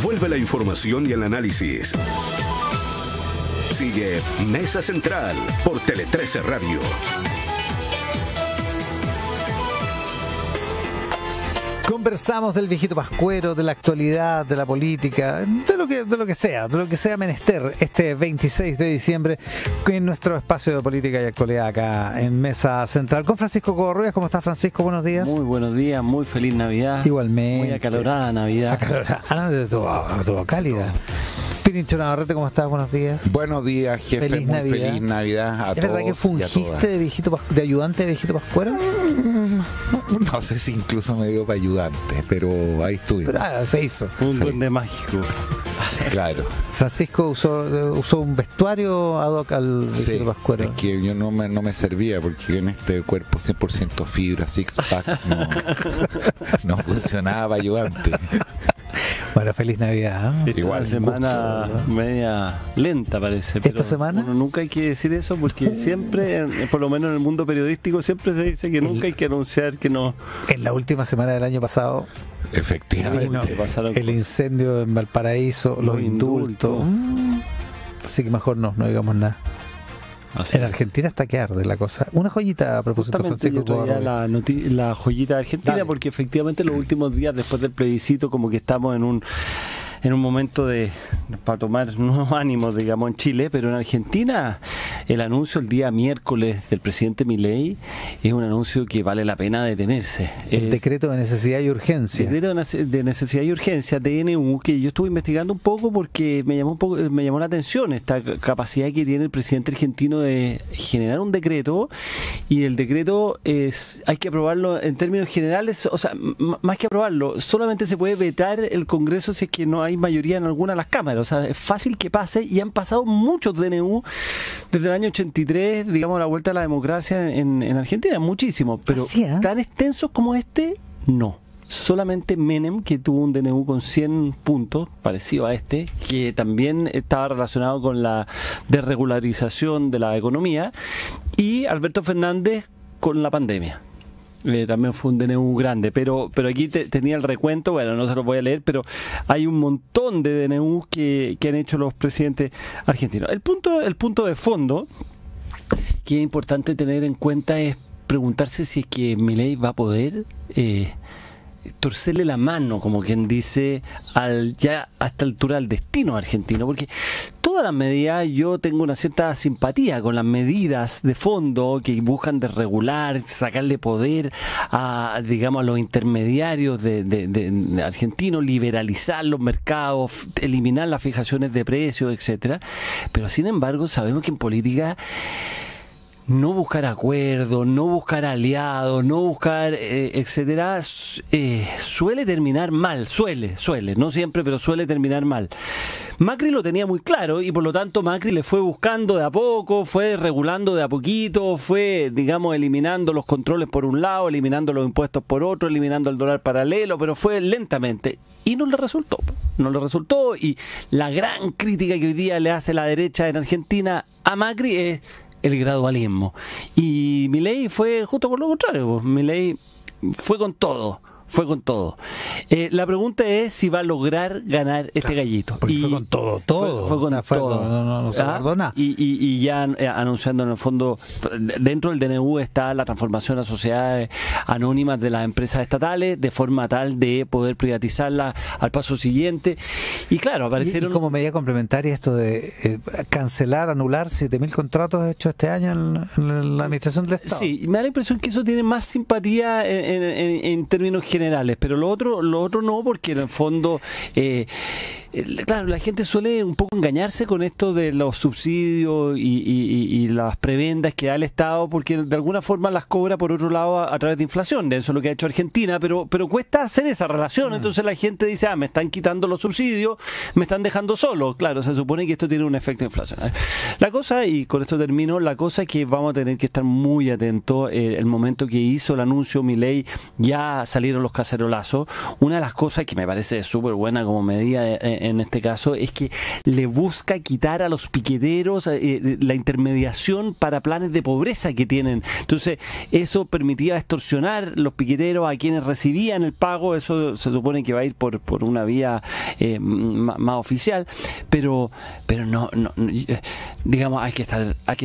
Vuelve la información y el análisis. Sigue Mesa Central por Tele 13 Radio. Conversamos del viejito pascuero, de la actualidad, de la política, de lo que sea menester este 26 de diciembre en nuestro espacio de política y actualidad acá en Mesa Central con Francisco Covarrubias. ¿Cómo estás, Francisco? Buenos días. Muy buenos días, muy feliz Navidad. Igualmente. Muy acalorada Navidad. Acalorada, todo cálida. Pirincho Navarrete, ¿cómo estás? Buenos días. Buenos días, jefe. Feliz Navidad. Feliz Navidad a todos. ¿Es verdad que fungiste de ayudante de viejito pascuero? No sé si incluso me dio para ayudante, pero ahí estuve. Pero se hizo. Un duende mágico. Claro. Francisco usó un vestuario ad hoc al viejito pascuero. Es que yo no me servía porque en este cuerpo 100% fibra, six-pack, no funcionaba para ayudante. Bueno, feliz Navidad. Igual semana media lenta parece. Pero ¿esta semana? Bueno, nunca hay que decir eso porque siempre, por lo menos en el mundo periodístico, siempre se dice que nunca hay que anunciar que no. En la última semana del año pasado, efectivamente, pasaron el incendio en Valparaíso, los indultos. Así que mejor no digamos nada. Así en Argentina está que arde la cosa. Una joyita a propósito, Francisco. Yo traía la joyita de Argentina. Dale. Porque efectivamente los últimos días después del plebiscito como que estamos en un momento para tomar nuevos ánimos, digamos, en Chile, pero en Argentina el anuncio el día miércoles del presidente Milei es un anuncio que vale la pena detenerse. El decreto de necesidad y urgencia. Decreto de necesidad y urgencia, DNU, que yo estuve investigando un poco porque me llamó la atención esta capacidad que tiene el presidente argentino de generar un decreto, y el decreto hay que aprobarlo en términos generales, o sea, más que aprobarlo, solamente se puede vetar el Congreso si es que no hay mayoría en alguna de las cámaras. O sea, es fácil que pase, y han pasado muchos DNU desde el año 83, digamos, la vuelta a la democracia en Argentina, muchísimos, pero tan extensos como este, no. Solamente Menem, que tuvo un DNU con 100 puntos, parecido a este, que también estaba relacionado con la desregularización de la economía, y Alberto Fernández con la pandemia. También fue un DNU grande, pero aquí tenía el recuento, bueno, no se los voy a leer, pero hay un montón de DNU que han hecho los presidentes argentinos. El punto de fondo que es importante tener en cuenta es preguntarse si es que Milei va a poder torcerle la mano, como quien dice, ya a esta altura al destino argentino, porque todas las medidas, yo tengo una cierta simpatía con las medidas de fondo que buscan desregular, sacarle poder a, digamos, a los intermediarios de argentinos, liberalizar los mercados, eliminar las fijaciones de precios, etcétera. Pero sin embargo sabemos que en política no buscar acuerdos, no buscar aliados, no buscar, etcétera, suele terminar mal, suele, no siempre, pero suele terminar mal. Macri lo tenía muy claro, y por lo tanto Macri le fue buscando de a poco, fue regulando de a poquito, fue, digamos, eliminando los controles por un lado, eliminando los impuestos por otro, eliminando el dólar paralelo, pero fue lentamente. Y no le resultó, y la gran crítica que hoy día le hace la derecha en Argentina a Macri es el gradualismo. Y Milei fue justo por lo contrario. Milei fue con todo. La pregunta es si va a lograr ganar este gallito. Porque fue con todo. Fue con todo. No se perdona. Y ya anunciando en el fondo, dentro del DNU está la transformación a sociedades anónimas de las empresas estatales, de forma tal de poder privatizarlas al paso siguiente. Y claro, aparecieron... Y como medida complementaria esto de cancelar, anular 7.000 contratos hechos este año en la administración del Estado. Sí, me da la impresión que eso tiene más simpatía en términos generales, pero lo otro no, porque en el fondo claro, la gente suele un poco engañarse con esto de los subsidios y las prebendas que da el Estado, porque de alguna forma las cobra por otro lado a través de inflación. Eso es lo que ha hecho Argentina, pero cuesta hacer esa relación. Entonces la gente dice, me están quitando los subsidios, me están dejando solo. Claro, se supone que esto tiene un efecto inflacionario. La cosa, y con esto termino, la cosa es que vamos a tener que estar muy atentos. El momento que hizo el anuncio Milei, ya salieron los cacerolazos. Una de las cosas que me parece súper buena como medida en este caso, es que le busca quitar a los piqueteros la intermediación para planes de pobreza que tienen. Entonces, eso permitía extorsionar los piqueteros a quienes recibían el pago. Eso se supone que va a ir por una vía más oficial, pero no, digamos, hay que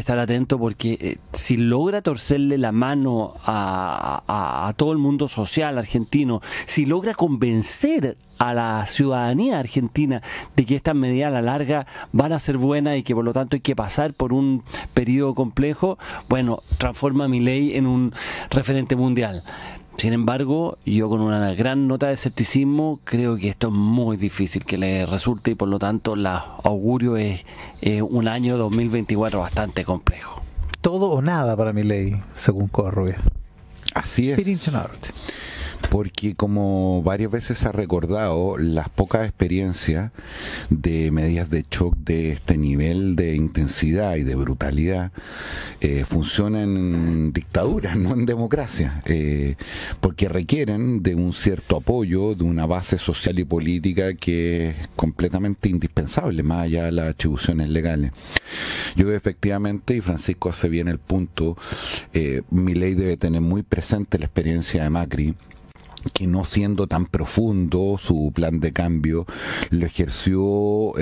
estar atento, porque si logra torcerle la mano a todo el mundo social argentino, si logra convencer a la ciudadanía argentina de que estas medidas a la larga van a ser buenas y que por lo tanto hay que pasar por un periodo complejo, bueno, transforma a Milei en un referente mundial. Sin embargo, yo con una gran nota de escepticismo creo que esto es muy difícil que le resulte, y por lo tanto la augurio es un año 2024 bastante complejo. Todo o nada para Milei, según Covarrubias. Así es. Pirincho Norte. Porque, como varias veces se ha recordado, las pocas experiencias de medidas de shock de este nivel de intensidad y de brutalidad funcionan en dictaduras, no en democracia, porque requieren de un cierto apoyo, de una base social y política que es completamente indispensable, más allá de las atribuciones legales. Yo creo efectivamente, y Francisco hace bien el punto, Milei debe tener muy presente la experiencia de Macri, que no siendo tan profundo su plan de cambio, lo ejerció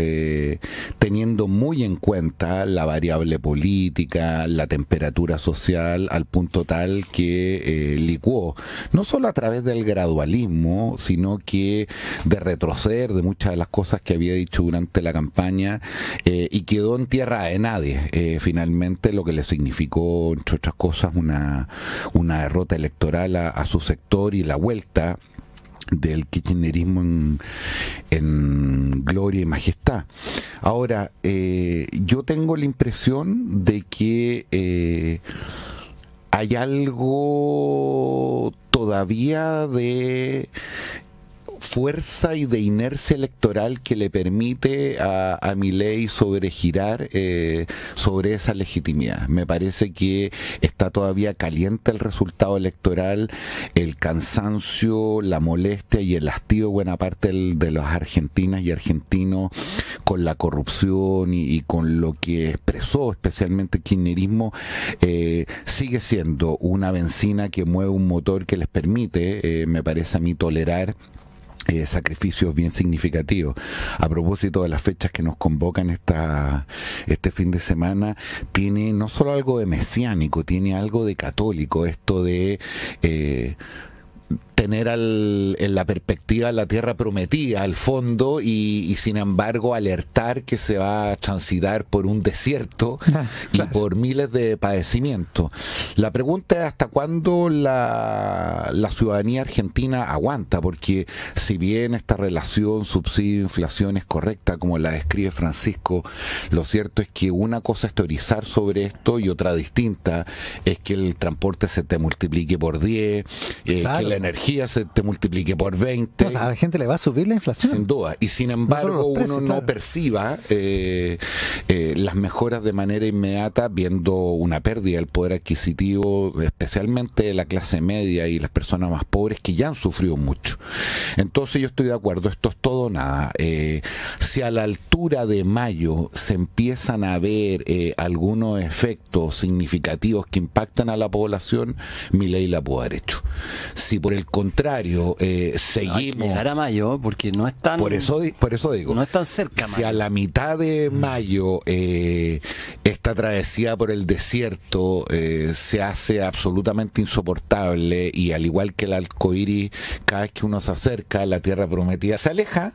teniendo muy en cuenta la variable política, la temperatura social, al punto tal que licuó, no solo a través del gradualismo, sino que de retroceder de muchas de las cosas que había dicho durante la campaña, y quedó en tierra de nadie, finalmente, lo que le significó, entre otras cosas, una derrota electoral a su sector y la vuelta del kirchnerismo en gloria y majestad. Ahora, yo tengo la impresión de que hay algo todavía de fuerza y de inercia electoral que le permite a Milei sobregirar sobre esa legitimidad. Me parece que está todavía caliente el resultado electoral, el cansancio, la molestia y el hastío de buena parte de las argentinas y argentinos con la corrupción y con lo que expresó especialmente el kirchnerismo, sigue siendo una benzina que mueve un motor que les permite, me parece a mí, tolerar sacrificios bien significativos. A propósito de las fechas que nos convocan este fin de semana, tiene no solo algo de mesiánico, tiene algo de católico, esto de tener en la perspectiva la tierra prometida al fondo y sin embargo alertar que se va a transitar por un desierto y por miles de padecimientos. La pregunta es hasta cuándo la ciudadanía argentina aguanta, porque si bien esta relación subsidio-inflación es correcta como la describe Francisco, lo cierto es que una cosa es teorizar sobre esto y otra distinta es que el transporte se te multiplique por 10, que la energía se te multiplique por 20. A la gente le va a subir la inflación. Sin duda. Y sin embargo, precios, uno no perciba las mejoras de manera inmediata, viendo una pérdida del poder adquisitivo, especialmente de la clase media y las personas más pobres que ya han sufrido mucho. Entonces yo estoy de acuerdo, esto es todo o nada. Si a la altura de mayo se empiezan a ver algunos efectos significativos que impactan a la población, Milei la pudo haber hecho. Si por el contrario seguimos... No, llegar a mayo, porque no es tan... Por eso digo. No es tan cerca. Si a la mitad de mayo esta travesía por el desierto se hace absolutamente insoportable, y al igual que el arcoíris, cada vez que uno se acerca a la tierra prometida se aleja,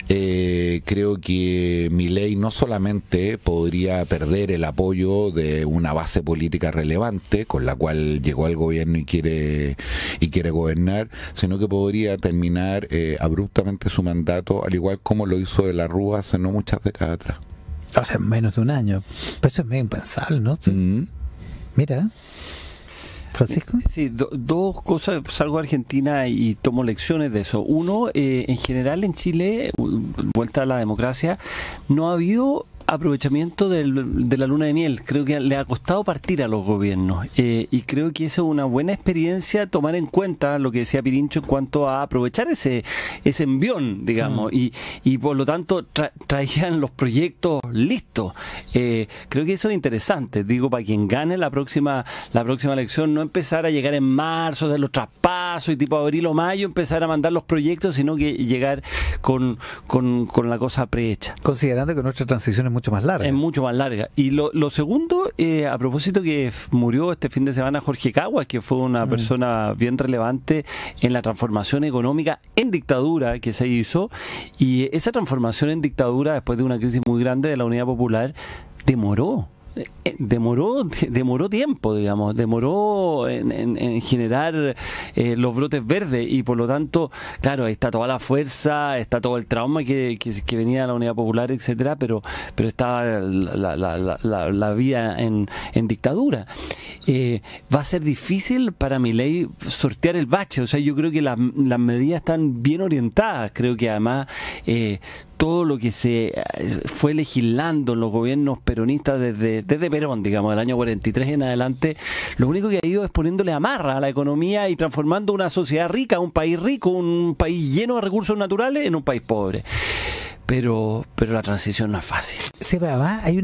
creo que Milei no solamente podría perder el apoyo de una base política relevante con la cual llegó al gobierno y quiere gobernar, sino que podría terminar abruptamente su mandato, al igual como lo hizo de la Rúa hace no muchas décadas atrás. O sea, menos de un año. Pues eso es medio impensable, ¿no? Mira, Francisco. Sí, dos cosas. Salgo a Argentina y tomo lecciones de eso. Uno, en general en Chile, vuelta a la democracia, no ha habido aprovechamiento de la luna de miel. Creo que le ha costado partir a los gobiernos y creo que eso es una buena experiencia, tomar en cuenta lo que decía Pirincho en cuanto a aprovechar ese envión, digamos, y por lo tanto traían los proyectos listos. Creo que eso es interesante, digo, para quien gane la próxima elección, no empezar a llegar en marzo, hacer los traspasos y tipo abril o mayo empezar a mandar los proyectos, sino que llegar con la cosa prehecha. Considerando que nuestra transición es mucho más larga. Es mucho más larga. Y lo segundo, a propósito que murió este fin de semana Jorge Caguas, que fue una persona bien relevante en la transformación económica en dictadura que se hizo, y esa transformación en dictadura, después de una crisis muy grande de la Unidad Popular, demoró tiempo, digamos, demoró en generar los brotes verdes, y por lo tanto, claro, ahí está toda la fuerza, está todo el trauma que venía de la Unidad Popular, etcétera, pero estaba la vía en dictadura. Va a ser difícil para Milei sortear el bache, o sea, yo creo que las medidas están bien orientadas, creo que además todo lo que se fue legislando en los gobiernos peronistas desde Perón, digamos, del año 43 en adelante, lo único que ha ido es poniéndole amarra a la economía y transformando una sociedad rica, un país rico, un país lleno de recursos naturales, en un país pobre. Pero la transición no es fácil. Sí, además hay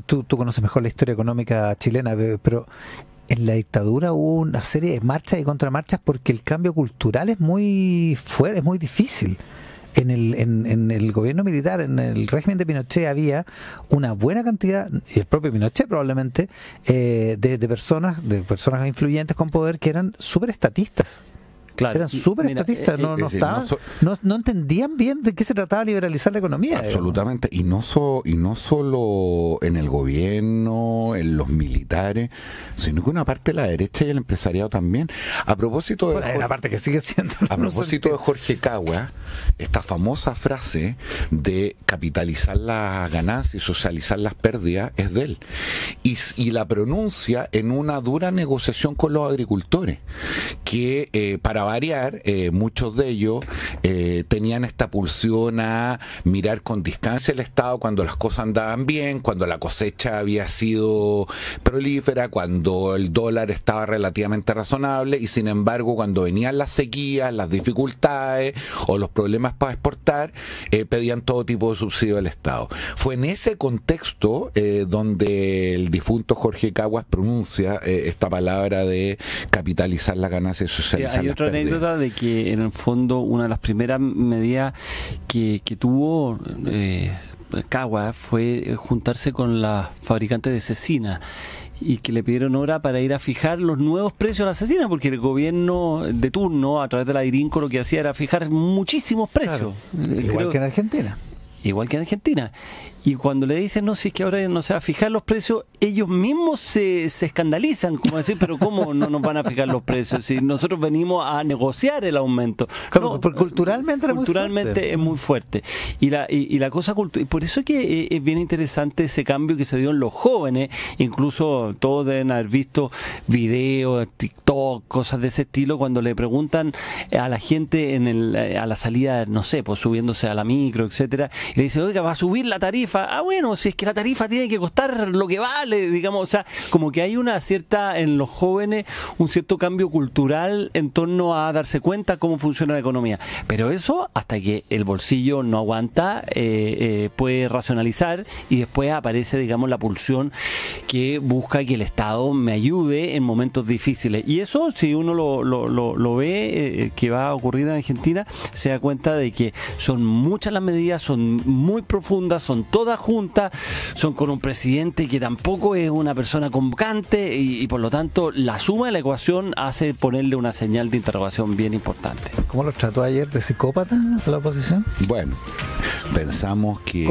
tú conoces mejor la historia económica chilena, pero en la dictadura hubo una serie de marchas y contramarchas porque el cambio cultural es muy fuerte, es muy difícil. En el gobierno militar, en el régimen de Pinochet, había una buena cantidad, y el propio Pinochet probablemente, de personas influyentes con poder que eran súper estatistas. Claro. Eran súper estatistas, no entendían bien de qué se trataba liberalizar la economía. Absolutamente, y no solo en el gobierno, en los militares, sino que una parte de la derecha y el empresariado también. A propósito de la parte que sigue siendo. A propósito de Jorge Caguas, esta famosa frase de capitalizar las ganancias y socializar las pérdidas es de él. Y la pronuncia en una dura negociación con los agricultores, que para variar, muchos de ellos tenían esta pulsión a mirar con distancia el Estado cuando las cosas andaban bien, cuando la cosecha había sido prolífera, cuando el dólar estaba relativamente razonable, y sin embargo cuando venían las sequías, las dificultades o los problemas para exportar, pedían todo tipo de subsidio del Estado. Fue en ese contexto donde el difunto Jorge Caguas pronuncia esta palabra de capitalizar la ganancia y socializar las pérdidas. Anécdota de que en el fondo una de las primeras medidas que tuvo Caguas fue juntarse con las fabricantes de cecina y que le pidieron hora para ir a fijar los nuevos precios de la cecina, porque el gobierno de turno, a través de la Irinco, lo que hacía era fijar muchísimos precios. Claro. Igual que en Argentina. Igual que en Argentina. Y cuando le dicen, no, si es que ahora no se va a fijar los precios, ellos mismos se escandalizan, como decir, pero ¿cómo no nos van a fijar los precios? Si nosotros venimos a negociar el aumento. Claro, porque culturalmente es muy fuerte. Y la cosa cultural, por eso es que es bien interesante ese cambio que se dio en los jóvenes, incluso todos deben haber visto videos, TikTok, cosas de ese estilo, cuando le preguntan a la gente a la salida, no sé, pues subiéndose a la micro, etcétera, y le dice, oiga, va a subir la tarifa. Ah, bueno, si es que la tarifa tiene que costar lo que vale, digamos, o sea, como que hay en los jóvenes, un cierto cambio cultural en torno a darse cuenta cómo funciona la economía. Pero eso, hasta que el bolsillo no aguanta, puede racionalizar, y después aparece, digamos, la pulsión que busca que el Estado me ayude en momentos difíciles. Y eso, si uno lo ve, que va a ocurrir en Argentina, se da cuenta de que son muchas las medidas, son muy profundas, son todas juntas, son con un presidente que tampoco es una persona convocante, y por lo tanto la suma de la ecuación hace ponerle una señal de interrogación bien importante. ¿Cómo los trató ayer de psicópata la oposición? Bueno, pensamos que...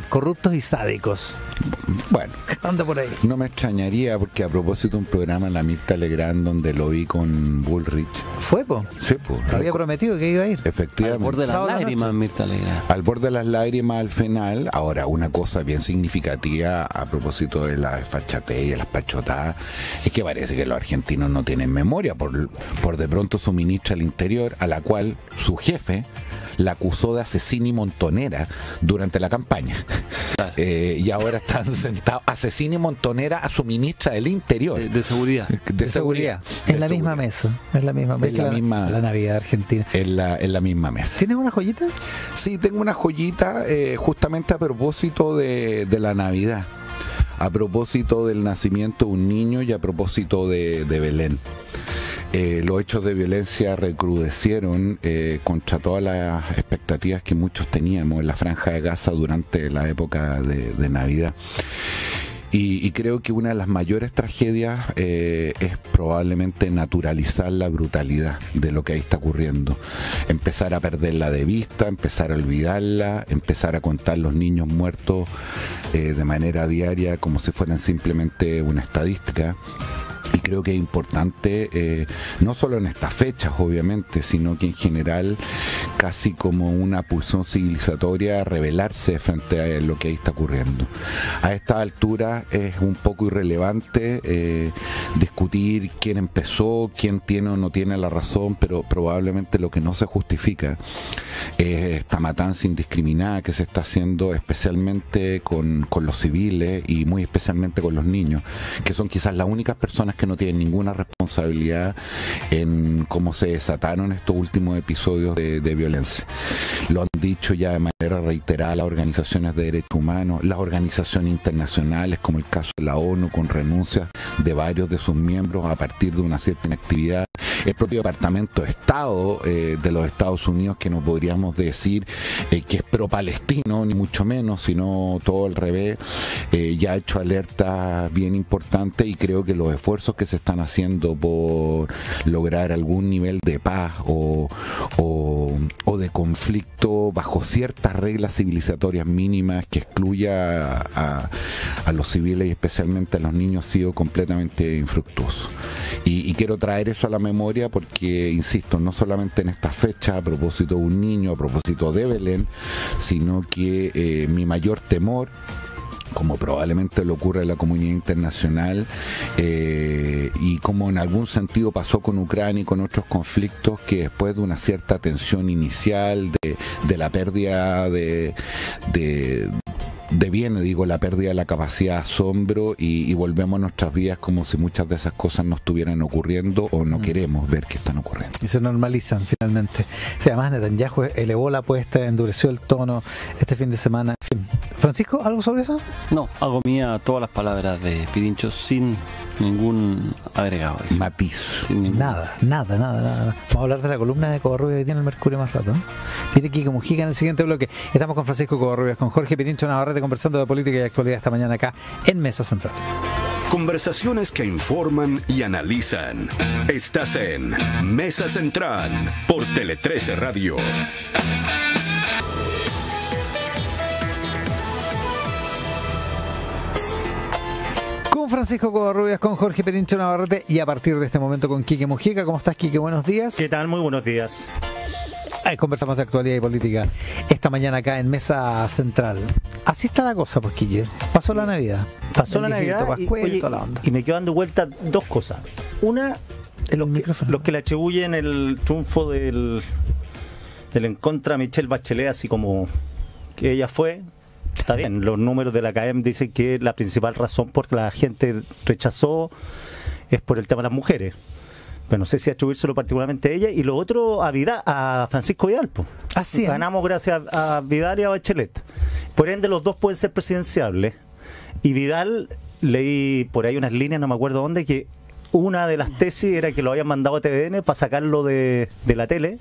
corruptos y sádicos. Bueno, anda por ahí. No me extrañaría, porque a propósito de un programa en la Mirta Legrand donde lo vi con Bullrich. ¿Fue, po? Sí, po. Había prometido que iba a ir. Efectivamente. Al borde de las lágrimas, Mirta Legrand. Al borde de las lágrimas al final. Ahora, una cosa bien significativa a propósito de la desfachatez y de las pachotadas, es que parece que los argentinos no tienen memoria por de pronto su ministra del Interior, a la cual su jefe la acusó de asesina y montonera durante la campaña. Claro. Y ahora están sentados, asesina y montonera a su ministra del Interior. De seguridad. De seguridad. En la misma mesa. Es la misma mesa. La Navidad Argentina. En la misma mesa. ¿Tienes una joyita? Sí, tengo una joyita justamente a propósito de la Navidad, a propósito del nacimiento de un niño y a propósito de Belén. Los hechos de violencia recrudecieron contra todas las expectativas que muchos teníamos en la Franja de Gaza durante la época de Navidad. Y creo que una de las mayores tragedias es probablemente naturalizar la brutalidad de lo que ahí está ocurriendo. Empezar a perderla de vista, empezar a olvidarla, empezar a contar los niños muertos de manera diaria como si fueran simplemente una estadística. Y creo que es importante, no solo en estas fechas, obviamente, sino que en general, casi como una pulsión civilizatoria, rebelarse frente a lo que ahí está ocurriendo. A esta altura es un poco irrelevante discutir quién empezó, quién tiene o no tiene la razón, pero probablemente lo que no se justifica es esta matanza indiscriminada que se está haciendo, especialmente con los civiles y muy especialmente con los niños, que son quizás las únicas personas que no tienen ninguna responsabilidad en cómo se desataron estos últimos episodios de violencia. Lo han dicho ya de manera reiterada las organizaciones de derechos humanos, las organizaciones internacionales, como el caso de la ONU, con renuncias de varios de sus miembros a partir de una cierta inactividad. El propio Departamento de Estado de los Estados Unidos, que no podríamos decir que es pro-palestino, ni mucho menos, sino todo al revés, ya ha hecho alertas bien importantes, y creo que los esfuerzos que se están haciendo por lograr algún nivel de paz o de conflicto bajo ciertas reglas civilizatorias mínimas que excluya a los civiles y especialmente a los niños, ha sido completamente infructuoso. Y quiero traer eso a la memoria porque, insisto, no solamente en esta fecha, a propósito de un niño, a propósito de Belén, sino que mi mayor temor, como probablemente le ocurre a la comunidad internacional, y como en algún sentido pasó con Ucrania y con otros conflictos, que después de una cierta tensión inicial, de la pérdida de bienes, digo, la pérdida de la capacidad de asombro, y volvemos a nuestras vidas como si muchas de esas cosas no estuvieran ocurriendo o no queremos ver que están ocurriendo. Y se normalizan finalmente. Sí, además Netanyahu elevó la apuesta, endureció el tono este fin de semana. En fin. Francisco, ¿algo sobre eso? No, hago mía todas las palabras de Pirincho sin ningún agregado. Matiz. Nada. Vamos a hablar de la columna de Covarrubias que tiene el Mercurio más rato, ¿no? Viene Kiko Mujica en el siguiente bloque. Estamos con Francisco Covarrubias, con Jorge Pirincho Navarrete, conversando de política y actualidad esta mañana acá en Mesa Central. Conversaciones que informan y analizan. Estás en Mesa Central por Tele 13 Radio. Con Francisco Covarrubias, con Jorge Pirincho Navarrete y a partir de este momento con Quique Mujica. ¿Cómo estás, Quique? Buenos días. ¿Qué tal? Muy buenos días. Conversamos de actualidad y política esta mañana acá en Mesa Central. Así está la cosa, pues, Quique. Pasó la Navidad. Pasó la Navidad y me quedo dando vuelta dos cosas. Una, los que le atribuyen el triunfo del en contra a Michelle Bachelet, así como que ella fue. Está bien, los números de la CAEM dicen que la principal razón por que la gente rechazó es por el tema de las mujeres. Pero no sé si atribuírselo particularmente a ella. Y lo otro, a Francisco Vidal. Así ganamos gracias a Vidal y a Bachelet. Por ende, los dos pueden ser presidenciables. Y Vidal, leí por ahí unas líneas, no me acuerdo dónde, que una de las tesis era que lo habían mandado a TVN para sacarlo de la tele,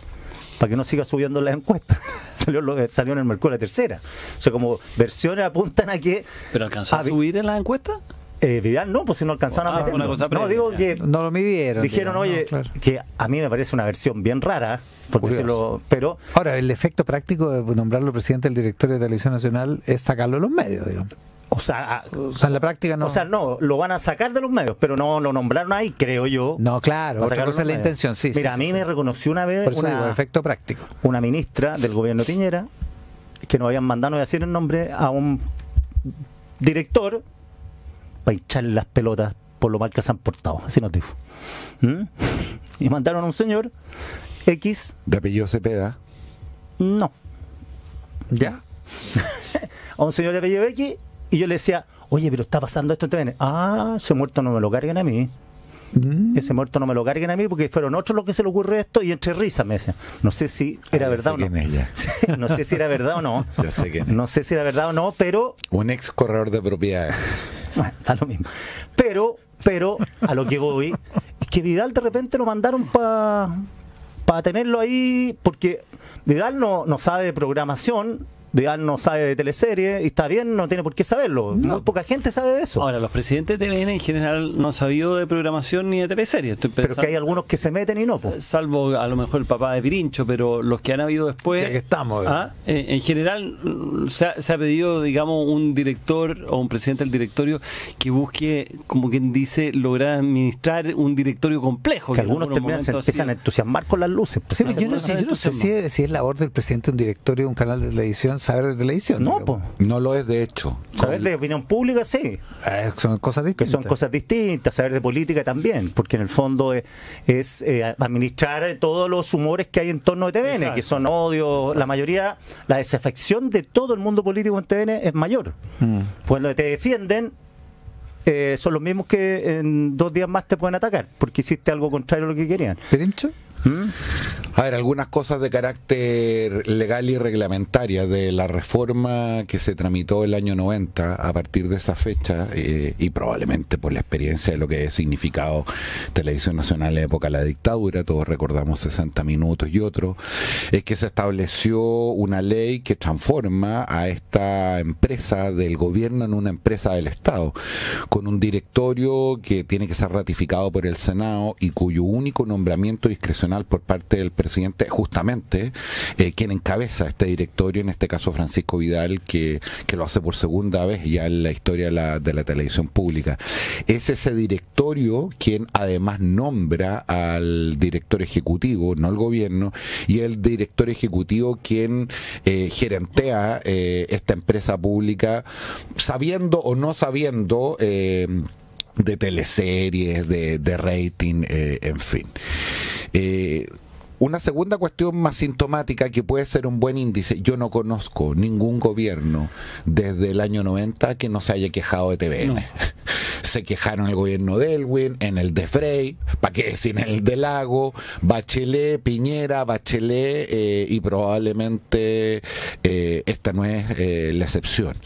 para que no siga subiendo las encuestas. Salió en el Mercurio la tercera. O sea, como versiones apuntan a que... ¿Pero alcanzó a subir en las encuestas? Vidal no, pues si no alcanzaron a meterlo. No, digo que no lo midieron. Dijeron, oye, claro, que a mí me parece una versión bien rara, pero... Ahora, el efecto práctico de nombrarlo presidente del directorio de Televisión Nacional es sacarlo de los medios, digamos. O sea, en la práctica no. O sea, no, lo van a sacar de los medios, pero no lo nombraron ahí, creo yo. No, claro, otra cosa es la intención, sí. Mira, sí, a mí me reconoció una vez efecto práctico. Una ministra del gobierno de Piñera, que nos habían mandado, no voy a decir el nombre, a un director para echarle las pelotas por lo mal que se han portado, así nos dijo. Y mandaron a un señor X de apellido Cepeda, No. ¿Ya? A un señor de apellido X, y yo le decía, oye, pero está pasando esto en TVN. Ah, ese muerto no me lo carguen a mí. Ese muerto no me lo carguen a mí porque fueron otros los que se le ocurrió esto, y entre risas me decían. No sé si era verdad o no. No sé si era verdad o no. Yo sé quién es. No sé si era verdad o no, pero... Un ex corredor de propiedades. Bueno, da lo mismo. Pero a lo que voy es que Vidal de repente lo mandaron para tenerlo ahí, porque Vidal no sabe de programación, Vidal no sabe de teleseries, y está bien, no tiene por qué saberlo. Muy poca gente sabe de eso. Ahora, los presidentes de TVN en general no han sabido de programación ni de teleseries. Pero es que hay algunos que se meten y no. Salvo a lo mejor el papá de Pirincho, pero los que han habido después... Ya que estamos. En general se ha pedido, digamos, un director o un presidente del directorio que busque, como quien dice, lograr administrar un directorio complejo. Que algunos se empiezan a entusiasmar con las luces. Sí, yo no sé si es labor del presidente de un directorio de un canal de televisión saber de televisión. No, pues. No lo es, de hecho. Saber de opinión pública, sí. Son cosas distintas. Que son cosas distintas. Saber de política también, porque en el fondo es administrar todos los humores que hay en torno de TVN. Exacto. Que son odio. La mayoría, la desafección de todo el mundo político en TVN es mayor. Cuando te defienden, son los mismos que en 2 días más te pueden atacar, porque hiciste algo contrario a lo que querían. ¿Pirincho? A ver, algunas cosas de carácter legal y reglamentaria de la reforma que se tramitó el año 90 a partir de esa fecha, y probablemente por la experiencia de lo que ha significado Televisión Nacional en la época de la dictadura, todos recordamos 60 Minutos y otro, es que se estableció una ley que transforma a esta empresa del gobierno en una empresa del Estado, con un directorio que tiene que ser ratificado por el Senado y cuyo único nombramiento discrecional por parte del presidente, justamente quien encabeza este directorio, en este caso Francisco Vidal, que lo hace por segunda vez ya en la historia de la televisión pública. Es ese directorio quien además nombra al director ejecutivo, no el gobierno, y el director ejecutivo quien gerentea esta empresa pública, sabiendo o no sabiendo de teleseries, de rating, en fin. Una segunda cuestión más sintomática que puede ser un buen índice: yo no conozco ningún gobierno desde el año 90 que no se haya quejado de TVN. No. Se quejaron el gobierno de Elwin, en el de Frey, ¿para qué decir en el de Lago, Bachelet, Piñera, Bachelet, y probablemente esta no es la excepción.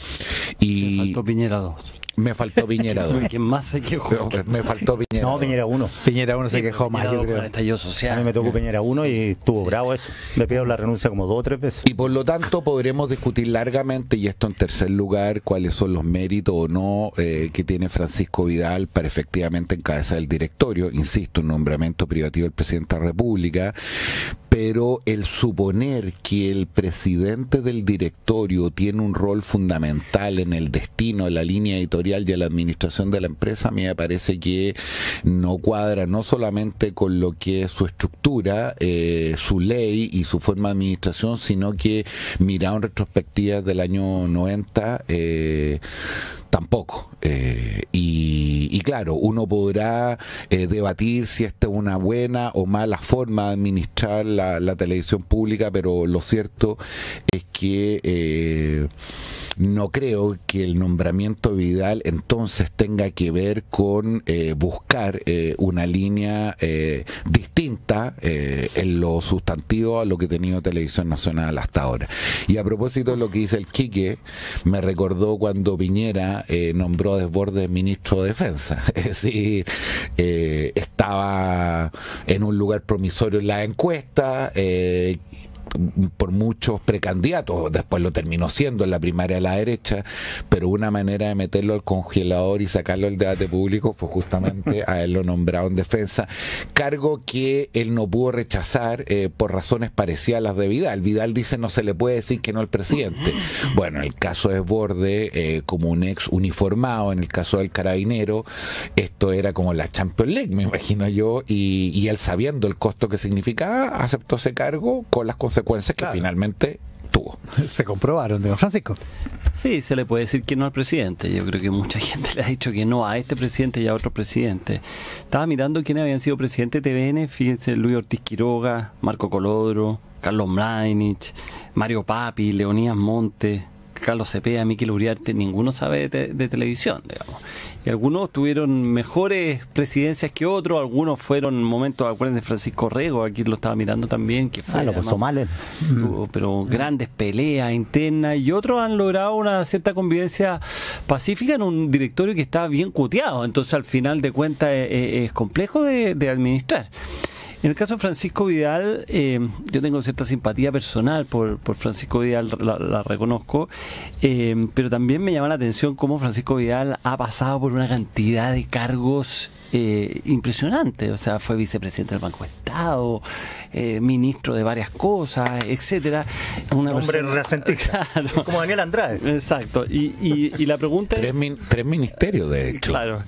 Y me faltó Piñera 2. Me faltó Piñera 2. ¿Quién más se quejó? Me faltó Piñera 2. No, Piñera 1. Piñera 1 se quejó más, yo creo. Estallido social. A mí me tocó Piñera 1 y estuvo bravo eso. Me pidió la renuncia como 2 o 3 veces. Y por lo tanto podremos discutir largamente, y esto en tercer lugar, cuáles son los méritos o no que tiene Francisco Vidal para efectivamente encabezar el directorio. Insisto, un nombramiento privativo del presidente de la República, pero el suponer que el presidente del directorio tiene un rol fundamental en el destino, en la línea editorial y en la administración de la empresa, a mí me parece que no cuadra no solamente con lo que es su estructura, su ley y su forma de administración, sino que mirado en retrospectiva del año 90, tampoco. Y claro, uno podrá debatir si esta es una buena o mala forma de administrar la televisión pública, pero lo cierto es que no creo que el nombramiento de Vidal entonces tenga que ver con buscar una línea distinta en lo sustantivo a lo que ha tenido Televisión Nacional hasta ahora. Y a propósito de lo que dice el Quique, me recordó cuando Piñera nombró a Desbordes ministro de Defensa. Es decir, estaba en un lugar promisorio en la encuesta, por muchos precandidatos, después lo terminó siendo en la primaria a la derecha, pero una manera de meterlo al congelador y sacarlo del debate público fue justamente haberlo nombrado en defensa, cargo que él no pudo rechazar por razones parecidas a las de Vidal. Vidal dice no se le puede decir que no al presidente. Bueno, en el caso de Desbordes, como un ex uniformado, en el caso del carabinero, esto era como la Champions League, me imagino yo, y él, sabiendo el costo que significaba, aceptó ese cargo con las consecuencias que finalmente estuvo. Se comprobaron, digo, Francisco. Sí, se le puede decir que no al presidente. Yo creo que mucha gente le ha dicho que no a este presidente y a otros presidentes. Estaba mirando quiénes habían sido presidentes de TVN. Fíjense, Luis Ortiz Quiroga, Marco Colodro, Carlos Mlainich, Mario Papi, Leonidas Montes, Carlos Cepeda, Miquel Uriarte. Ninguno sabe de televisión, digamos. Y algunos tuvieron mejores presidencias que otros, algunos fueron momentos, acuérdense de Francisco Rego, aquí lo estaba mirando también, que fue lo pasó mal, tuvo, pero grandes peleas internas, y otros han logrado una cierta convivencia pacífica en un directorio que está bien cuteado, entonces al final de cuentas es complejo de administrar. En el caso de Francisco Vidal, yo tengo cierta simpatía personal por Francisco Vidal, la reconozco, pero también me llama la atención cómo Francisco Vidal ha pasado por una cantidad de cargos impresionante, o sea, fue vicepresidente del Banco de Estado, ministro de varias cosas, etcétera. Un hombre renacentista, claro, como Daniel Andrade. Exacto, y la pregunta es... Tres ministerios, de hecho. Claro.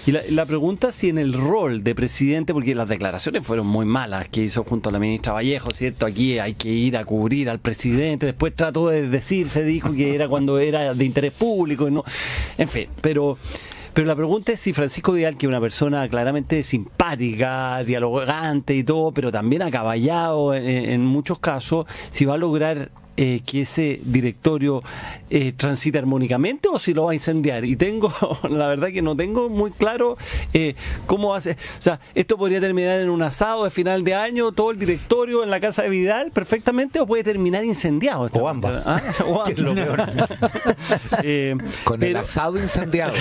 Y la pregunta si en el rol de presidente, porque las declaraciones fueron muy malas que hizo junto a la ministra Vallejo, ¿cierto? Aquí hay que ir a cubrir al presidente, después trató de decir, se dijo que era cuando era de interés público, no, en fin, pero la pregunta es si Francisco Vidal, que es una persona claramente simpática, dialogante y todo, pero también acaballado en muchos casos, si va a lograr que ese directorio transite armónicamente o si lo va a incendiar. Y la verdad que no tengo muy claro cómo hace. O sea, esto podría terminar en un asado de final de año, todo el directorio en la casa de Vidal perfectamente, o puede terminar incendiado. O ambas. ¿Ah? O ambas. Lo peor. Con el asado incendiado.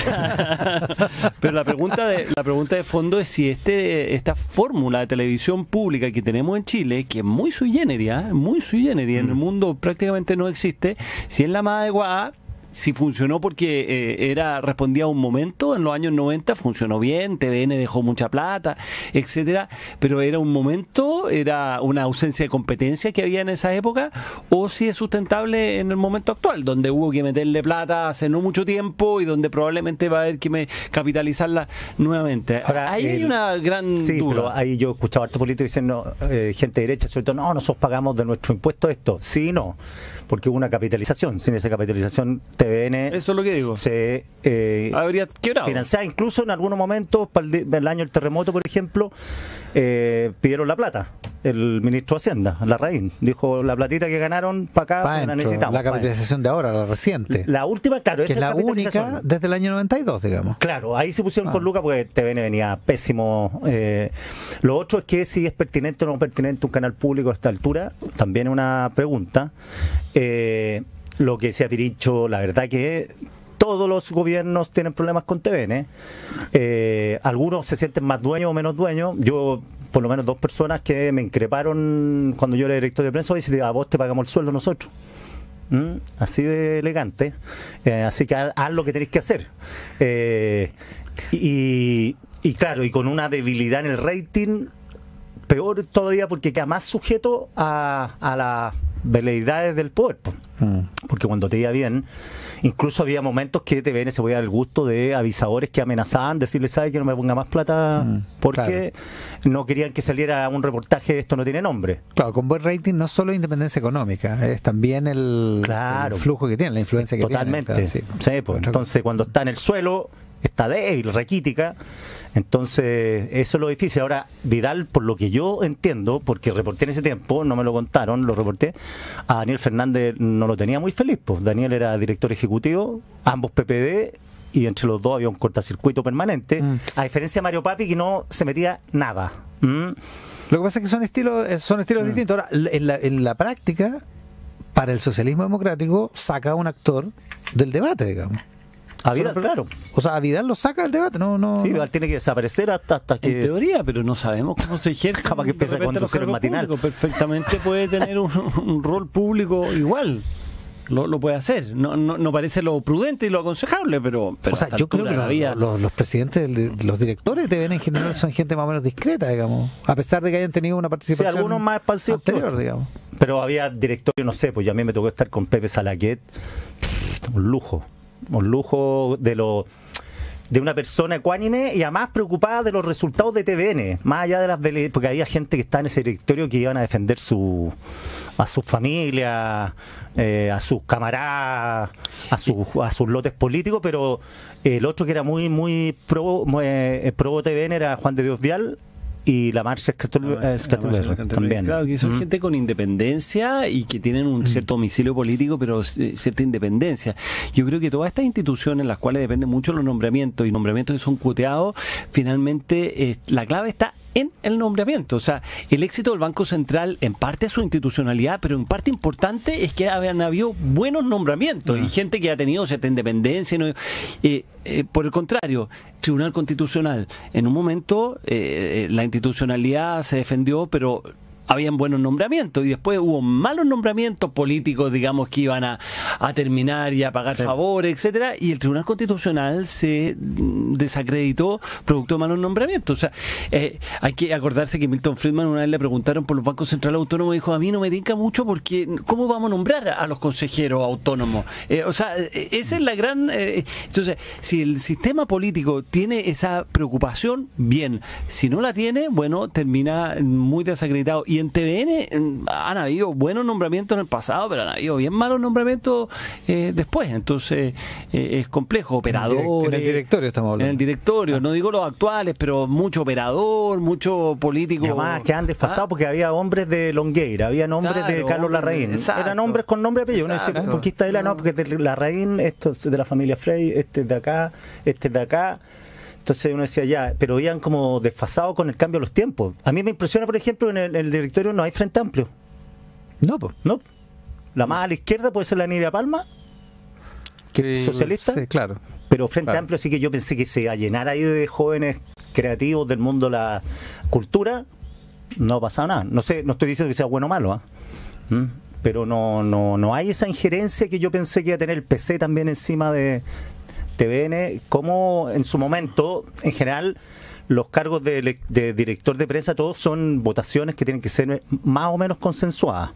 Pero la pregunta de fondo es si esta fórmula de televisión pública que tenemos en Chile, que es muy sui generis, en el mundo prácticamente no existe, si es la más adecuada, si funcionó porque respondía a un momento, en los años 90 funcionó bien, TVN dejó mucha plata, etcétera, pero era un momento, era una ausencia de competencia que había en esa época, o si es sustentable en el momento actual, donde hubo que meterle plata hace no mucho tiempo y donde probablemente va a haber que capitalizarla nuevamente. Ahora, ahí hay una gran duda. Pero ahí yo escuchaba a harto político diciendo, gente de derecha, sobre todo, no, nosotros pagamos de nuestro impuesto esto. Sí, no, porque hubo una capitalización. Sin esa capitalización, TVN, eso es lo que digo, se habría quebrado. Financiaba, incluso en algunos momentos, para el año del terremoto, por ejemplo, pidieron la plata. El ministro de Hacienda, Larraín, dijo: la platita que ganaron para acá la necesitamos. La capitalización de ahora, la reciente. La última, claro, que es la única desde el año 92, digamos. Claro, ahí se pusieron con Lucas porque TVN venía pésimo. Lo otro es que si es pertinente o no pertinente un canal público a esta altura, también es una pregunta. Lo que decía Pirincho, la verdad que todos los gobiernos tienen problemas con TVN. Algunos se sienten más dueños o menos dueños. Yo, por lo menos dos personas que me increparon cuando yo era director de prensa, dice: a vos te pagamos el sueldo nosotros. Así de elegante. Así que haz lo que tenéis que hacer. Y claro, y con una debilidad en el rating, peor todavía porque queda más sujeto a las veleidades del poder. Porque cuando te iba bien, incluso había momentos que TVN se podía dar el gusto de avisadores que amenazaban, decirle: ¿sabe que no me ponga más plata? Porque no querían que saliera un reportaje de esto no tiene nombre. Claro, con buen rating no solo independencia económica, es también el flujo que tiene, la influencia que tiene. Totalmente. Sí, pues, entonces cuando está en el suelo, está débil, raquítica. Entonces, eso es lo difícil. Ahora, Vidal, por lo que yo entiendo, porque reporté en ese tiempo, no me lo contaron, lo reporté, a Daniel Fernández no lo tenía muy feliz. Pues Daniel era director ejecutivo, ambos PPD, y entre los dos había un cortacircuito permanente, a diferencia de Mario Papi, que no se metía nada. Lo que pasa es que son estilos distintos. Ahora, en la práctica, para el socialismo democrático, saca un actor del debate, digamos. A Vidal, claro. O sea, a Vidal lo saca del debate, no. Sí, Vidal tiene que desaparecer hasta que. En teoría, pero no sabemos cómo se ejerce. Capaz que empieza a conducir el matinal. Perfectamente puede tener un rol público igual. Lo puede hacer. No parece lo prudente y lo aconsejable, pero o sea, yo creo que los presidentes, los directores de TVN en general son gente más o menos discreta, digamos. A pesar de que hayan tenido una participación. Sí, algunos más expansivos anterior, digamos. Pero había directorios, no sé, pues ya a mí me tocó estar con Pepe Salaquet. Un lujo de una persona ecuánime y además preocupada de los resultados de TVN, más allá de porque había gente que estaba en ese directorio que iban a defender a su familia, a sus camaradas, a sus lotes políticos, pero el otro que era muy pro TVN era Juan de Dios Vial, y la Marcia Scatterberg también. Claro, que son gente con independencia y que tienen un cierto domicilio político, pero cierta independencia. Yo creo que todas estas instituciones, en las cuales dependen mucho los nombramientos y nombramientos que son cuoteados, finalmente la clave está en el nombramiento. O sea, el éxito del Banco Central en parte es su institucionalidad, pero en parte importante es que habían habido buenos nombramientos y gente que ha tenido cierta independencia. Por el contrario, Tribunal Constitucional, en un momento la institucionalidad se defendió, pero habían buenos nombramientos y después hubo malos nombramientos políticos, digamos, que iban a terminar y a pagar favores, etcétera, y el Tribunal Constitucional se desacreditó producto de malos nombramientos. O sea, hay que acordarse que Milton Friedman una vez le preguntaron por los bancos centrales autónomos y dijo: a mí no me tinca mucho porque ¿cómo vamos a nombrar a los consejeros autónomos? O sea, esa es la gran... entonces, si el sistema político tiene esa preocupación, bien. Si no la tiene, bueno, termina muy desacreditado. Y en TVN han habido buenos nombramientos en el pasado, pero han habido bien malos nombramientos después. Entonces es complejo. Operadores. En el directorio estamos hablando. En el directorio, no digo los actuales, pero mucho operador, mucho político. Además que han desfasado porque había hombres de Longueira, había nombres de Carlos Larraín. Eran hombres con nombre y apellido. Uno dice, conquista de la no, porque es de Larraín, esto es de la familia Frey, este es de acá, este es de acá. Entonces uno decía ya, pero iban como desfasados con el cambio de los tiempos. A mí me impresiona, por ejemplo, en el directorio no hay Frente Amplio. No, pues. No. La más a la izquierda puede ser la Nidia Palma, que es socialista. Sí, claro. Pero Frente Amplio sí que yo pensé que se iba a llenar ahí de jóvenes creativos del mundo de la cultura. No ha pasado nada. No sé, no estoy diciendo que sea bueno o malo, pero no hay esa injerencia que yo pensé que iba a tener el PC también encima de TVN, como en su momento, en general, los cargos de director de prensa, todos son votaciones que tienen que ser más o menos consensuadas.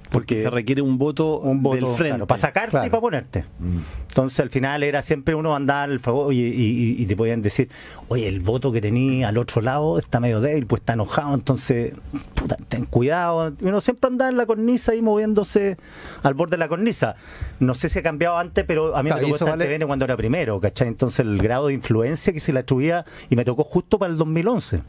Porque se requiere un voto del frente. Claro, para sacarte y para ponerte. Entonces, al final era siempre uno andar al favor y te podían decir, oye, el voto que tenía al otro lado está medio débil, pues está enojado, entonces, puta, ten cuidado. Y uno siempre andaba en la cornisa ahí moviéndose al borde de la cornisa. No sé si ha cambiado antes, pero a mí me tocó estar en TVN cuando era primero, ¿cachai? Entonces, el grado de influencia que se le atribuía, y me tocó justo para el 2011.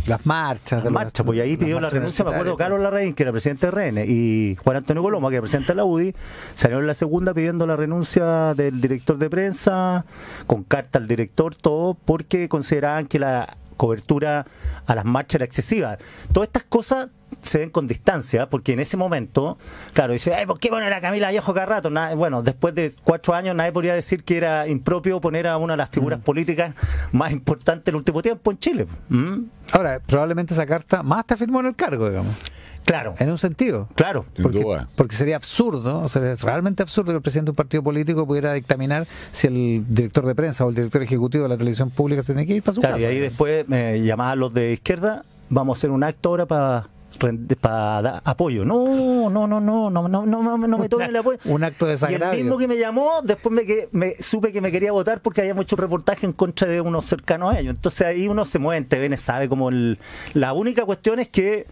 Las marchas. Pues ahí pidió la renuncia, me acuerdo, Carlos Larraín, que era presidente de RN, y Juan Antonio Coloma, que era presidente de la UDI, salió en la segunda pidiendo la renuncia del director de prensa, con carta al director, todo, porque consideraban que la cobertura a las marchas era excesiva. Todas estas cosas se ven con distancia, porque en ese momento, claro, dice, ¿por qué poner a Camila Vallejo cada rato? Bueno, después de 4 años nadie podría decir que era impropio poner a una de las figuras políticas más importantes del último tiempo en Chile. Ahora, probablemente esa carta más te firmó en el cargo, digamos. Claro. En un sentido. Claro. Porque sería absurdo, o sea, es realmente absurdo que el presidente de un partido político pudiera dictaminar si el director de prensa o el director ejecutivo de la televisión pública se tiene que ir para su casa. Y ahí después me llamaban a los de izquierda, vamos a hacer un acto ahora para dar apoyo. No me tomen el apoyo. Un acto de desagravio. Y el mismo que me llamó, después me supe que me quería votar porque había hecho un reportaje en contra de unos cercanos a ellos. Entonces ahí uno se mueve en TVN, sabe como la única cuestión es que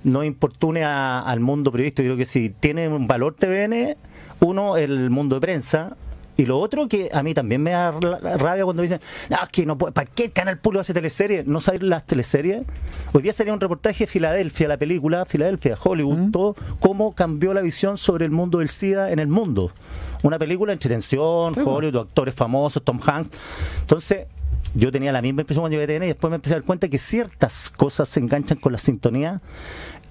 no importune al mundo periodístico. Yo creo que si tiene un valor TVN, uno, el mundo de prensa. Y lo otro que a mí también me da rabia cuando dicen, no, es que no puede, ¿para qué el canal público hace teleseries? ¿No sabes las teleseries? Hoy día salía un reportaje de Filadelfia, la película Filadelfia, Hollywood, todo, cómo cambió la visión sobre el mundo del SIDA en el mundo. Una película entre tensión, Hollywood, actores famosos, Tom Hanks. Entonces, yo tenía la misma impresión cuando llegué a TN y después me empecé a dar cuenta que ciertas cosas se enganchan con la sintonía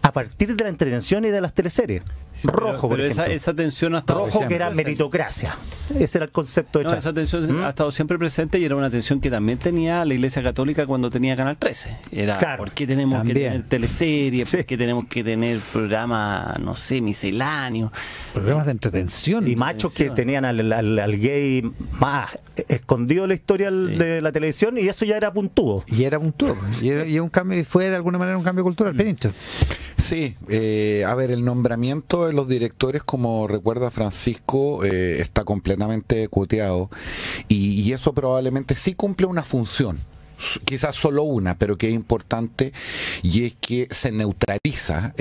a partir de la entretención y de las teleseries. Rojo, por ejemplo. Esa tensión ha estado Rojo, que era meritocracia. Ese era el concepto de Chávez. Esa tensión ha estado siempre presente y era una tensión que también tenía la Iglesia Católica cuando tenía Canal 13. Era, claro, ¿por qué tenemos que tener teleseries? ¿Por qué tenemos que tener programas, no sé, misceláneos? Programas de entretención. Y machos que tenían al gay más escondido en la historia de la televisión, y eso ya era puntudo. Y era puntudo. Y un cambio, fue de alguna manera un cambio cultural, Penincho. Sí, a ver, el nombramiento de los directores, como recuerda Francisco, está completamente cuoteado y eso probablemente sí cumple una función. Quizás solo una, pero que es importante, y es que se neutraliza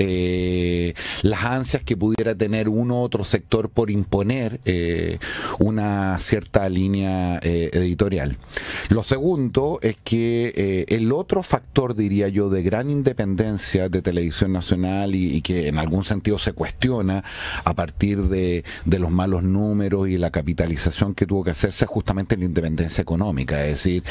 las ansias que pudiera tener uno u otro sector por imponer una cierta línea editorial. Lo segundo es que el otro factor, diría yo, de gran independencia de Televisión Nacional y que en algún sentido se cuestiona a partir de los malos números y la capitalización que tuvo que hacerse, es justamente la independencia económica. Es decir,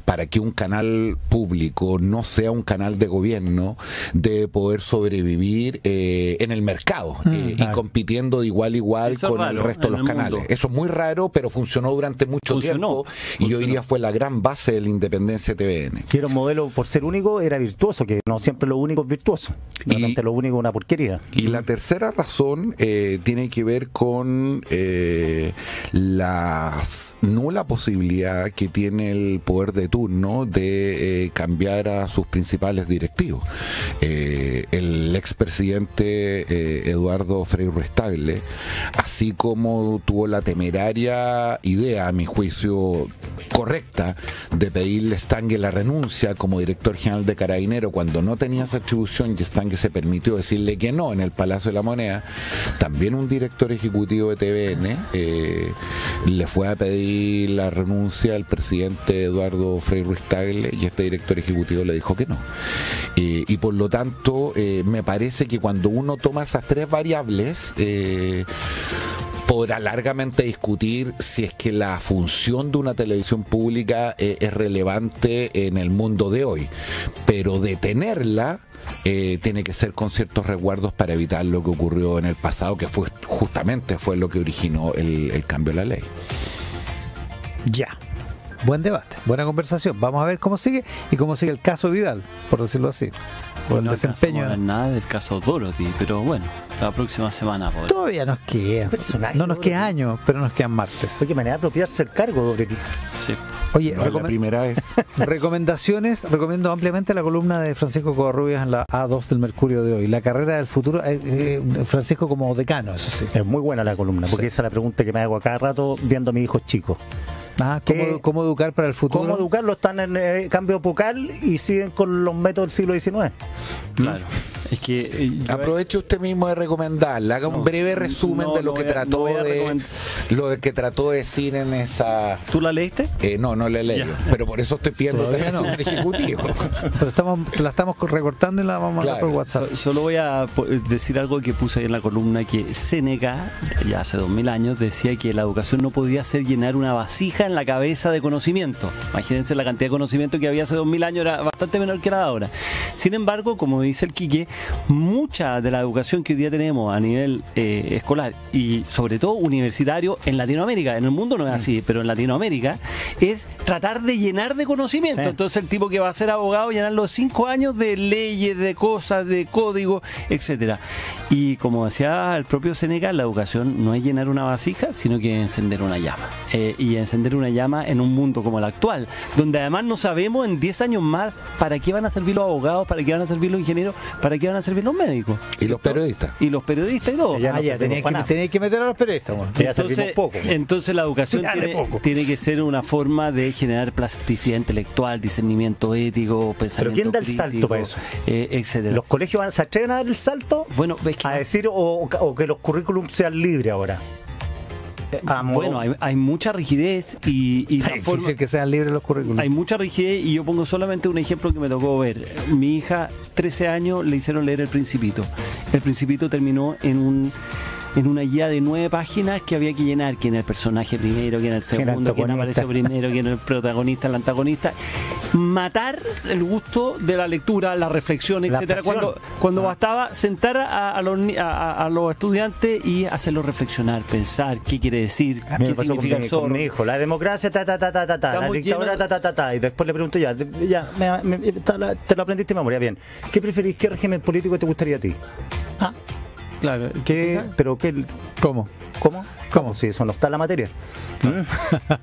para que un canal público no sea un canal de gobierno, debe poder sobrevivir en el mercado y compitiendo de igual a igual con el resto de los canales. Mundo. Eso es muy raro, pero funcionó durante mucho tiempo y yo diría fue la gran base de la independencia de TVN. Y era un modelo, por ser único, era virtuoso, que no siempre lo único es virtuoso. Realmente lo único es una porquería. Y la tercera razón tiene que ver con la nula posibilidad que tiene el poder de turno de cambiar a sus principales directivos. El expresidente Eduardo Frei Ruiz-Tagle, así como tuvo la temeraria idea, a mi juicio correcta, de pedirle a Stange la renuncia como director general de Carabineros cuando no tenía esa atribución, y Stange se permitió decirle que no en el Palacio de la Moneda, también un director ejecutivo de TVN le fue a pedir la renuncia al presidente Eduardo Frei Ruiz-Tagle y este director ejecutivo le dijo que no. Y por lo tanto, me parece que cuando uno toma esas tres variables, podrá largamente discutir si es que la función de una televisión pública es relevante en el mundo de hoy, pero detenerla tiene que ser con ciertos resguardos para evitar lo que ocurrió en el pasado, que fue justamente lo que originó el cambio de la ley. Ya. Buen debate, buena conversación. Vamos a ver cómo sigue y cómo sigue el caso Vidal, por decirlo así. Por el desempeño. No nada del caso Dorothy, pero bueno, la próxima semana podrá. Todavía nos queda. No nos queda años, pero nos quedan martes. ¿De qué manera apropiarse el cargo, Dorothy? Sí. Oye, no es la primera vez. Recomendaciones, recomiendo ampliamente la columna de Francisco Covarrubias en la A2 del Mercurio de hoy. La carrera del futuro, Francisco como decano, eso sí. Es muy buena la columna, porque esa es la pregunta que me hago a cada rato viendo a mis hijos chicos. ¿Cómo educar para el futuro? ¿Cómo educarlo? Están en cambio epocal y siguen con los métodos del siglo XIX. Claro. Es que aproveche usted mismo de recomendarla, haga un breve resumen de lo que trató de decir en esa. ¿Tú la leíste? No la he leído, pero por eso estoy pidiendo el resumen ejecutivo. Pero la estamos recortando y la vamos a mandar por WhatsApp. Solo voy a decir algo que puse ahí en la columna, que Séneca, ya hace 2000 años, decía que la educación no podía ser llenar una vasija en la cabeza de conocimiento. Imagínense, la cantidad de conocimiento que había hace 2000 años era bastante menor que la de ahora. Sin embargo, como dice el Quique, mucha de la educación que hoy día tenemos a nivel escolar y sobre todo universitario en Latinoamérica, en el mundo no es así, pero en Latinoamérica es tratar de llenar de conocimiento. Sí. Entonces el tipo que va a ser abogado llenar los 5 años de leyes, de cosas, de código, etcétera. Y como decía el propio Séneca, la educación no es llenar una vasija, sino que encender una llama. Y encender una llama en un mundo como el actual, donde además no sabemos en 10 años más para qué van a servir los abogados, para qué van a servir los ingenieros, para qué van a servir los médicos. Y los periodistas. Y los periodistas y todo. Tenía que meter a los periodistas. Entonces la educación tiene que ser una forma de generar plasticidad intelectual, discernimiento ético, pensamiento. ¿Pero quién da el crítico, salto para eso? Etcétera. ¿Los colegios se atreven a dar el salto? Bueno, es que a decir o que los currículums sean libres ahora. Bueno, hay mucha rigidez y es difícil que sean libres los currículums. Hay mucha rigidez y yo pongo solamente un ejemplo que me tocó ver. Mi hija, 13 años, le hicieron leer El Principito. El Principito terminó en una guía de 9 páginas que había que llenar, quién es el personaje primero, quién es el segundo, quién apareció primero, quién es el protagonista, el antagonista. Matar el gusto de la lectura, la reflexión, etcétera. Cuando bastaba sentar a los estudiantes y hacerlos reflexionar, pensar qué quiere decir, qué significa el zorro. Con mi hijo, la democracia, la dictadura, y después le pregunto te lo aprendiste de memoria, bien. ¿Qué preferís? ¿Qué régimen político te gustaría a ti? Claro. ¿Cómo? Si eso no está en la materia.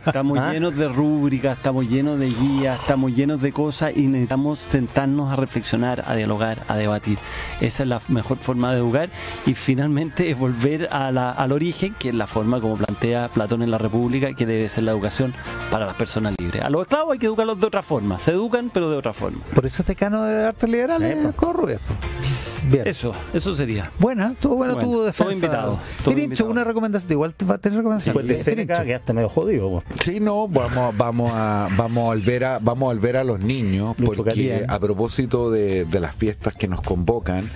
Estamos llenos de rúbricas, estamos llenos de guías, estamos llenos de cosas y necesitamos sentarnos a reflexionar, a dialogar, a debatir. Esa es la mejor forma de educar y finalmente es volver al origen, que es la forma como plantea Platón en la República, que debe ser la educación para las personas libres. A los esclavos hay que educarlos de otra forma. Se educan, pero de otra forma. Por eso es decano de artes liberales, Covarrubias. Bien. Eso sería. Buena, estuvo bueno, tuvo defensa. Todo invitado. Pirincho, una recomendación. Igual va a tener recomendación. Después de Seneca quedaste medio jodido. Sí, no, vamos a volver a los niños, porque a propósito de las fiestas que nos convocan,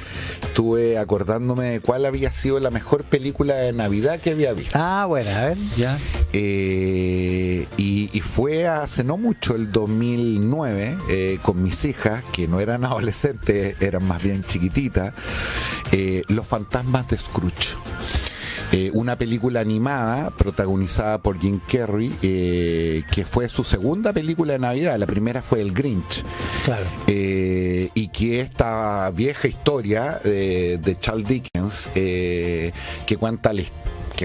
estuve acordándome de cuál había sido la mejor película de Navidad que había visto. Ah, bueno, a ver. Ya. Y fue hace no mucho, el 2009, con mis hijas, que no eran adolescentes, eran más bien chiquititas, Los fantasmas de Scrooge. Una película animada protagonizada por Jim Carrey, que fue su segunda película de Navidad. La primera fue El Grinch. Claro. Y que esta vieja historia de Charles Dickens, que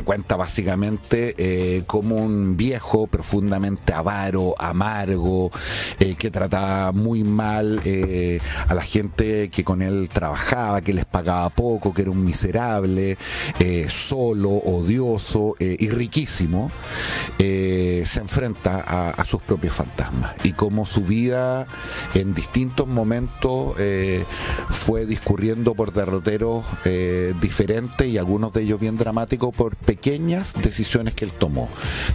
cuenta básicamente como un viejo profundamente avaro, amargo, que trataba muy mal a la gente que con él trabajaba, que les pagaba poco, que era un miserable, solo, odioso y riquísimo, se enfrenta a sus propios fantasmas, y cómo su vida en distintos momentos fue discurriendo por derroteros diferentes, y algunos de ellos bien dramáticos, por pequeñas decisiones que él tomó,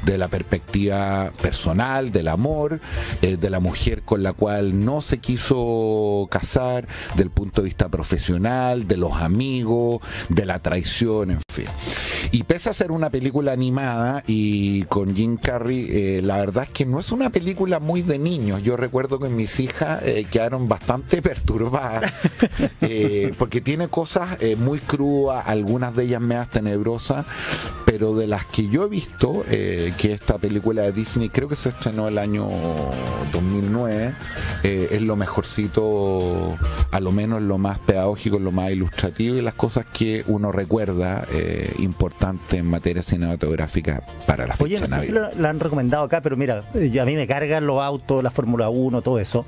de la perspectiva personal, del amor, de la mujer con la cual no se quiso casar, del punto de vista profesional, de los amigos, de la traición, en fin. Y pese a ser una película animada y con Jim Carrey, la verdad es que no es una película muy de niños. Yo recuerdo que mis hijas quedaron bastante perturbadas, porque tiene cosas muy crudas, algunas de ellas medias tenebrosas, pero de las que yo he visto, que esta película de Disney, creo que se estrenó el año 2009, es lo mejorcito, a lo menos lo más pedagógico, lo más ilustrativo, y las cosas que uno recuerda importantes en materia cinematográfica para la fecha. Oye, no sé si la han recomendado acá, pero mira, a mí me cargan los autos, la Fórmula 1, todo eso,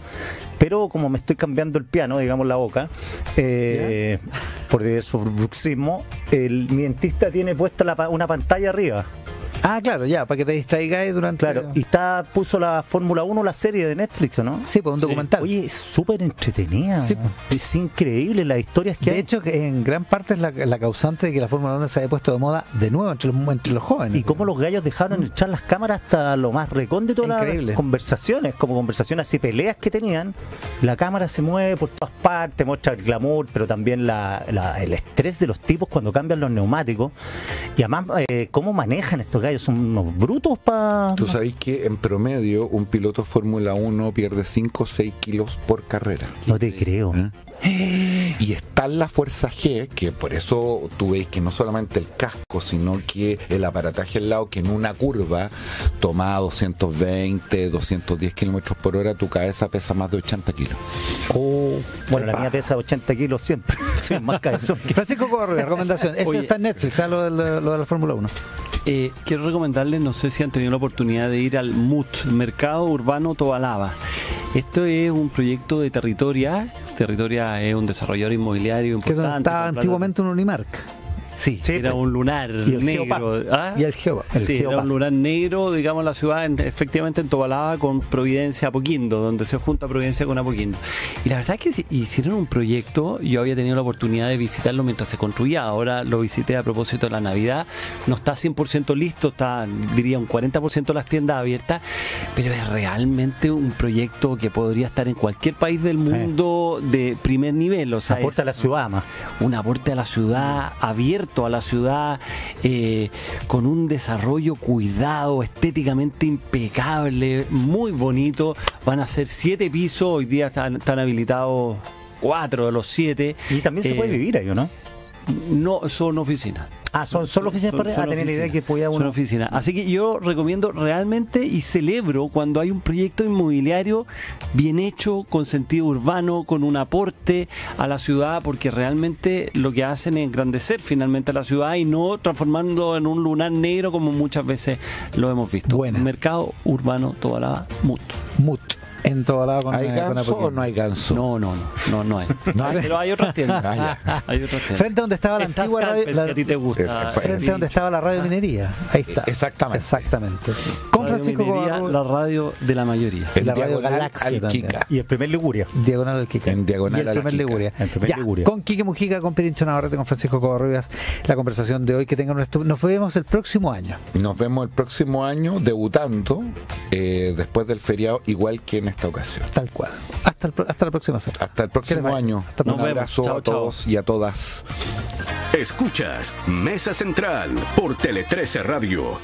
pero como me estoy cambiando el piano, digamos la boca, por su bruxismo, mi dentista tiene puesta una pantalla arriba. Ah, claro, ya, para que te distraigáis durante... Claro, y puso la Fórmula 1, la serie de Netflix, ¿o no? Sí, pues un documental. Oye, es súper entretenida. Sí. Es increíble las historias que hay. De hecho, en gran parte es la causante de que la Fórmula 1 se haya puesto de moda de nuevo entre los jóvenes. Y cómo los gallos dejaron echar las cámaras hasta lo más recóndito de las conversaciones, como conversaciones así, peleas que tenían. La cámara se mueve por todas partes, muestra el glamour, pero también el estrés de los tipos cuando cambian los neumáticos. Y además, cómo manejan estos gallos. Son unos brutos para... Tú sabes que en promedio un piloto Fórmula 1 pierde 5 o 6 kilos por carrera. No te creo. Y está la fuerza G, que por eso tú veis que no solamente el casco, sino que el aparataje al lado, que en una curva tomada a 220, 210 kilómetros por hora, tu cabeza pesa más de 80 kilos. Bueno, la mía pesa 80 kilos siempre. Soy más cabezón. Francisco Correa, recomendación. Eso está en Netflix, lo de la Fórmula 1. Quiero recomendarles, no sé si han tenido la oportunidad de ir al MUT, Mercado Urbano Tobalaba. Esto es un proyecto de Territoria. Territoria es un desarrollador inmobiliario importante. Que estaba antiguamente un Unimark. Sí, era un lunar negro. ¿Ah? Y el Geopa. Era un lunar negro, digamos, la ciudad, efectivamente en Tobalaba, con Providencia, Apoquindo, donde se junta Providencia con Apoquindo. Y la verdad es que hicieron un proyecto, yo había tenido la oportunidad de visitarlo mientras se construía, ahora lo visité a propósito de la Navidad, no está 100% listo, está, diría, un 40% de las tiendas abiertas, pero es realmente un proyecto que podría estar en cualquier país del mundo de primer nivel. O sea, aporte a la ciudad más. Un aporte a la ciudad, abierto a la ciudad, con un desarrollo cuidado, estéticamente impecable, muy bonito. Van a ser 7 pisos, hoy día están habilitados 4 de los 7. Y también se puede vivir ahí, ¿o no? No, son oficinas. Son solo oficinas para tener la idea que podía uno. Son oficinas. Así que yo recomiendo realmente y celebro cuando hay un proyecto inmobiliario bien hecho, con sentido urbano, con un aporte a la ciudad, porque realmente lo que hacen es engrandecer finalmente a la ciudad y no transformando en un lunar negro como muchas veces lo hemos visto. Buena. Mercado Urbano Tobalaba, MUT. En Tobalaba con ¿Hay ganso o no hay ganso? No hay. Pero hay otras tiendas. Hay otras tiendas. Frente a donde estaba la antigua radio, que a ti te gusta. frente a donde estaba la radio minería. Ahí está. Exactamente. Con Francisco Minería, la radio de la mayoría. En la radio Galaxia también. Y el primer Liguria. Diagonal al Kika. En diagonal y el al primer Kika. Liguria. El primer Ya, Liguria. con Quique Mujica, con Pirincho Navarrete, con Francisco Covarrubias, la conversación de hoy. Que tengan nos vemos el próximo año. Nos vemos el próximo año debutando después del feriado, igual que en esta ocasión. Tal cual. Hasta la próxima semana. Hasta el próximo año. Hasta Un abrazo chao, a todos y a todas. Escuchas Mesa Central por Tele 13 Radio.